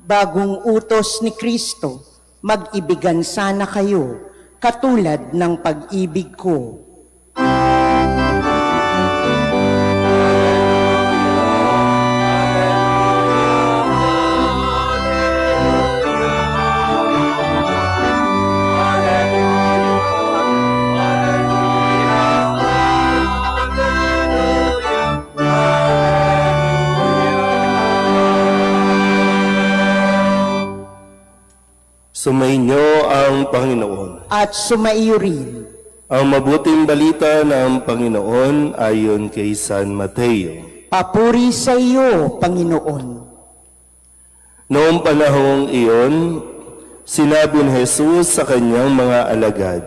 Bagong utos ni Kristo, mag-ibigan sana kayo, katulad ng pag-ibig ko. Sumainyo ang Panginoon. At sumaiyo rin. Ang mabuting balita ng Panginoon ayon kay San Mateo. Papuri sa iyo, Panginoon. Noong panahong iyon, sinabi ni Jesus sa kanyang mga alagad,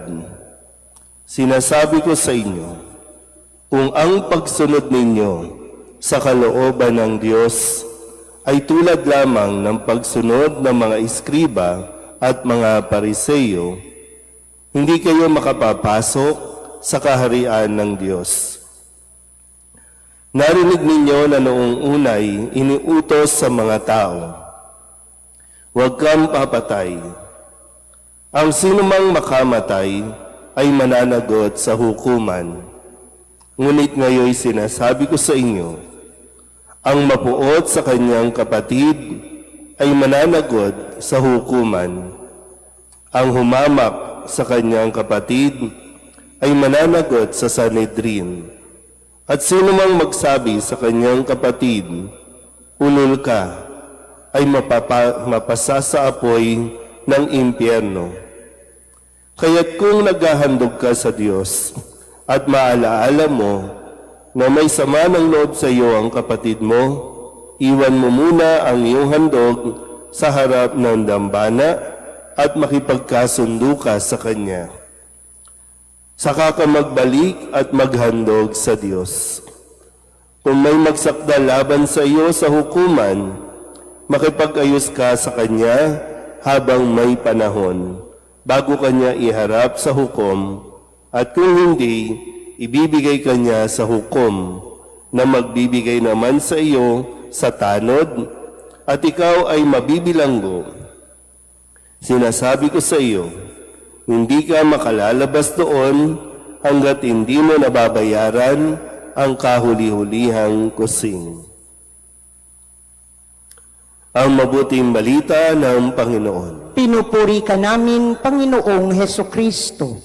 "Sinasabi ko sa inyo, kung ang pagsunod ninyo sa kalooban ng Diyos ay tulad lamang ng pagsunod ng mga iskriba at mga pariseyo, hindi kayo makapapasok sa kaharian ng Diyos. Narinig ninyo na noong unay iniutos sa mga tao, huwag kang papatay. Ang sinumang makamatay ay mananagot sa hukuman. Ngunit ngayon sinasabi ko sa inyo, ang mapuot sa kanyang kapatid ay mananagot sa hukuman. Ang humamak sa kanyang kapatid ay mananagot sa Sanhedrin. At sino mang magsabi sa kanyang kapatid, ulol ka, ay mapasa sa apoy ng impyerno. Kaya't kung naghahandog ka sa Diyos at maalaala mo na may sama ng loob sa iyo ang kapatid mo, iwan mo muna ang iyong handog sa harap ng dambana at makipagkasundo ka sa Kanya. Saka ka magbalik at maghandog sa Diyos. Kung may magsakda laban sa iyo sa hukuman, makipag-ayos ka sa Kanya habang may panahon, bago Kanya iharap sa hukom, at kung hindi, ibibigay Kanya sa hukom, na magbibigay naman sa iyo sa tanod, at ikaw ay mabibilanggo. Sinasabi ko sa iyo, hindi ka makalalabas doon hanggat hindi mo nababayaran ang kahuli-hulihang kusing. Ang mabuting balita ng Panginoon. Pinupuri ka namin, Panginoong Hesukristo.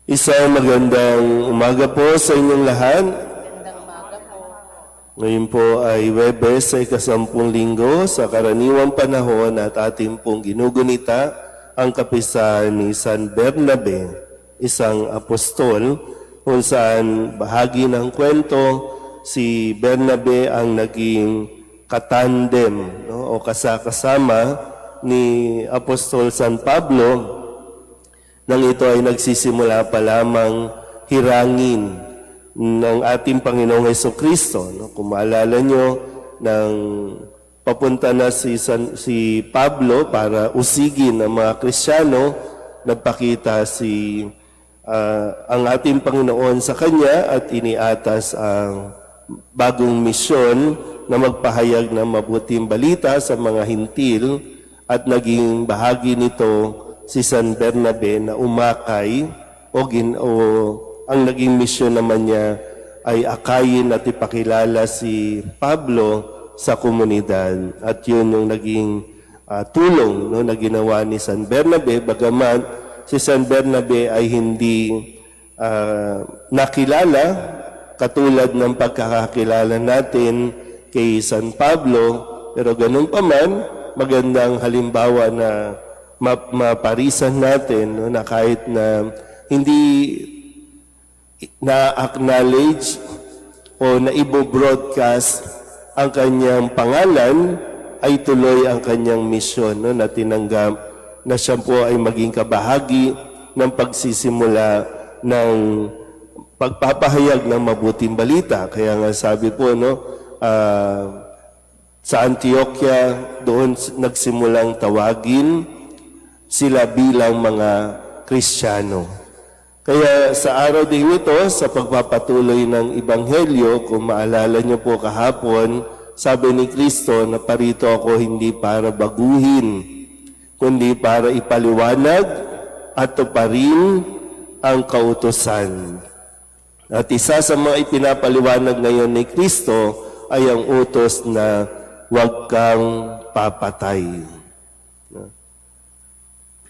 Isang magandang umaga po sa inyong lahat. Ngayon po ay Huwebes sa ika-10 linggo sa karaniwang panahon at ating pong ginugunita ang kapisahan ni San Bernabe, isang apostol, kung saan bahagi ng kwento si Bernabe ang naging katandem, o kasakasama ni Apostol San Pablo, nang ito ay nagsisimula pa lamang hirangin ng ating Panginoong Hesukristo. Kung maalala nyo, nang papunta na si Pablo para usigin ang mga Kristiyano, nagpakita ang ating Panginoon sa kanya at iniatas ang bagong misyon na magpahayag ng mabuting balita sa mga hintil, at naging bahagi nito si San Bernabe na umakay ang naging misyon naman niya ay akayin at ipakilala si Pablo sa komunidad. At yun yung naging tulong na ginawa ni San Bernabe, bagaman si San Bernabe ay hindi nakilala katulad ng pagkakakilala natin kay San Pablo, pero ganun pa man, magandang halimbawa na maparisan natin, na kahit na hindi na-acknowledge o na-ibobroadcast ang kanyang pangalan, ay tuloy ang kanyang misyon, na tinanggap na siya po ay maging kabahagi ng pagsisimula ng pagpapahayag ng mabuting balita. Kaya nga sabi po, sa Antioquia, doon nagsimulang tawagin sila bilang mga Kristiyano. Kaya sa araw din ito, sa pagpapatuloy ng Ebanghelyo, kung maalala nyo po kahapon, sabi ni Kristo na parito ako hindi para baguhin, kundi para ipaliwanag at tuparin ang kautusan. At isa sa mga ipinapaliwanag ngayon ni Kristo ay ang utos na huwag kang papatay.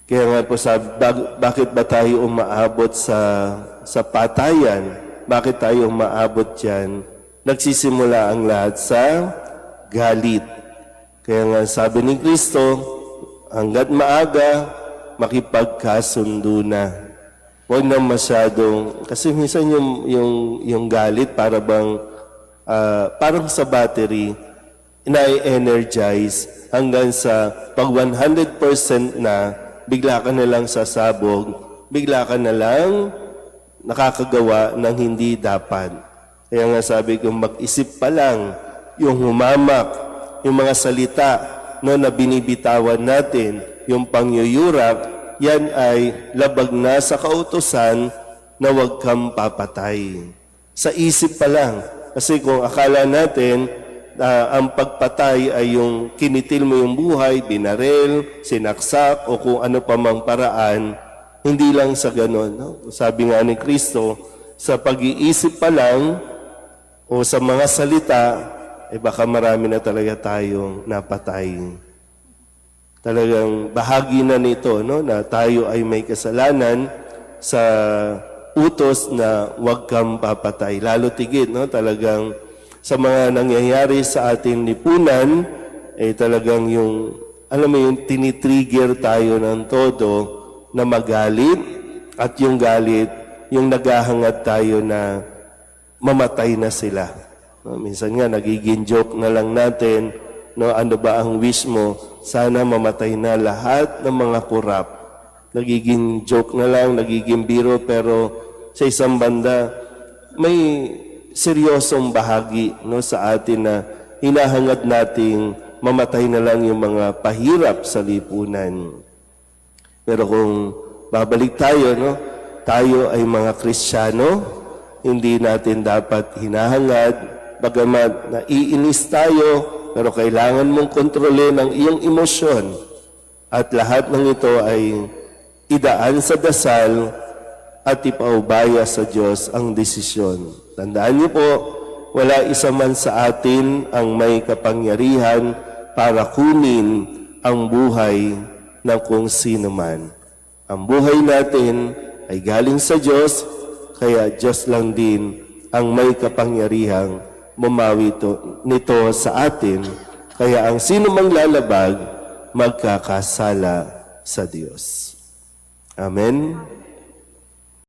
Kaya nga po sabi, bakit ba tayo umaabot sa patayan? Bakit tayo umaabot dyan? Nagsisimula ang lahat sa galit. Kaya nga sabi ni Kristo, hanggat maaga, makipagkasundo na. Huwag na masyadong, kasi minsan yung galit para bang, parang sa battery, na-energize hanggang sa pag 100% na, bigla ka na lang sasabog, bigla ka na lang nakakagawa ng hindi dapat. Kaya nga sabi ko, mag-isip pa lang, yung humamak, yung mga salita na binibitawan natin, yung pangyuyurak, yan ay labag na sa kautusan na huwag kang papatay. Sa isip pa lang. Kasi kung akala natin, ang pagpatay ay yung kinitil mo yung buhay, binaril, sinaksak, o kung ano pa mang paraan, hindi lang sa ganon. No? Sabi nga ni Kristo, sa pag-iisip pa lang, o sa mga salita, baka marami na talaga tayong napatay. Talagang bahagi na nito, no, na tayo ay may kasalanan sa utos na huwag kang papatay. Lalo tigit, no, talagang sa mga nangyayari sa ating lipunan, talagang yung, alam mo yung tinitrigger tayo ng todo na magalit, at yung galit, yung naghahangat tayo na mamatay na sila. No, minsan nga, nagiging joke na lang natin, no, ano ba ang wish mo? Sana mamatay na lahat ng mga kurap. Nagiging joke na lang, nagiging biro, pero sa isang banda, may seryosong bahagi, no, sa atin na hinahangad nating mamatay na lang yung mga pahirap sa lipunan. Pero kung babalik tayo, no, tayo ay mga Kristiyano, hindi natin dapat hinahangad, bagamat naiinis tayo, pero kailangan mong kontrolin ang iyong emosyon. At lahat ng ito ay idaan sa dasal at ipaubaya sa Diyos ang desisyon. Tandaan niyo po, wala isa man sa atin ang may kapangyarihan para kunin ang buhay ng kung sino man. Ang buhay natin ay galing sa Diyos, kaya Diyos lang din ang may kapangyarihang bumawi nito sa atin. Kaya ang sino mang lalabag, magkakasala sa Diyos. Amen.